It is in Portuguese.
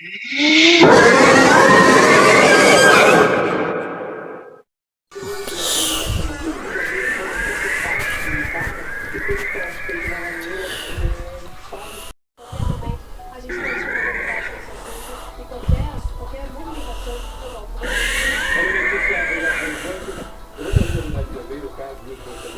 Eu vou fazer mais uma vez o caso do